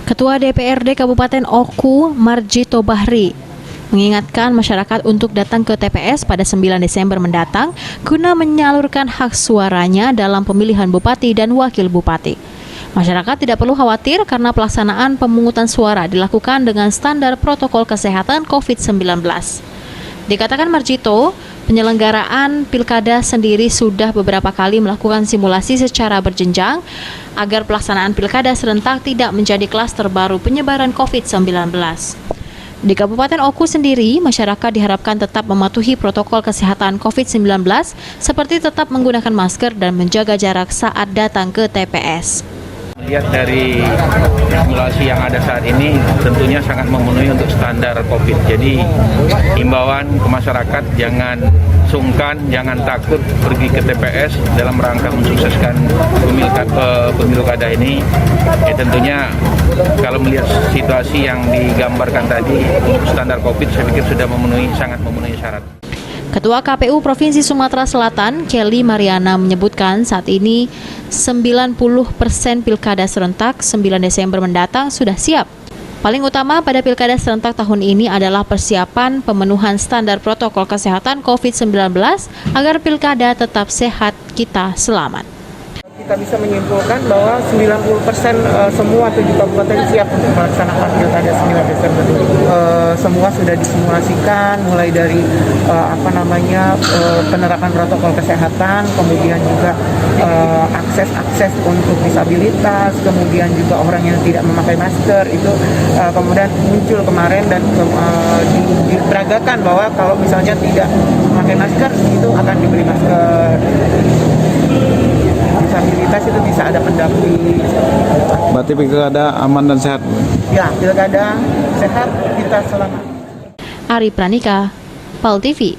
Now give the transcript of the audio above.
Ketua DPRD Kabupaten Oku, Marjito Bahri, mengingatkan masyarakat untuk datang ke TPS pada 9 Desember mendatang guna menyalurkan hak suaranya dalam pemilihan bupati dan wakil bupati. Masyarakat tidak perlu khawatir karena pelaksanaan pemungutan suara dilakukan dengan standar protokol kesehatan COVID-19. Dikatakan Marjito, penyelenggaraan pilkada sendiri sudah beberapa kali melakukan simulasi secara berjenjang agar pelaksanaan pilkada serentak tidak menjadi klaster baru penyebaran COVID-19. Di Kabupaten Oku sendiri, masyarakat diharapkan tetap mematuhi protokol kesehatan COVID-19 seperti tetap menggunakan masker dan menjaga jarak saat datang ke TPS. Lihat dari simulasi yang ada saat ini tentunya sangat memenuhi untuk standar COVID. Jadi himbauan ke masyarakat jangan sungkan, jangan takut pergi ke TPS dalam rangka mensukseskan pemilu kada ini. Tentunya kalau melihat situasi yang digambarkan tadi untuk standar COVID, saya pikir sudah sangat memenuhi syarat. Ketua KPU Provinsi Sumatera Selatan, Kelly Mariana, menyebutkan saat ini 90% pilkada serentak 9 Desember mendatang sudah siap. Paling utama pada pilkada serentak tahun ini adalah persiapan pemenuhan standar protokol kesehatan COVID-19 agar pilkada tetap sehat, kita selamat. Kita bisa menyimpulkan bahwa 90% semua 7 kabupaten siap untuk melaksanakan pilkada 9 Desember. Semua sudah disimulasikan, mulai dari penerapan protokol kesehatan, kemudian juga akses untuk disabilitas, kemudian juga orang yang tidak memakai masker itu kemudian muncul kemarin dan diperagakan bahwa kalau misalnya tidak memakai masker itu akan diberi masker. Disabilitas itu bisa ada pendamping. Berarti pilkada aman dan sehat? Ya, pilkada sehat, kita selamat. Ari Pranika, PAL TV.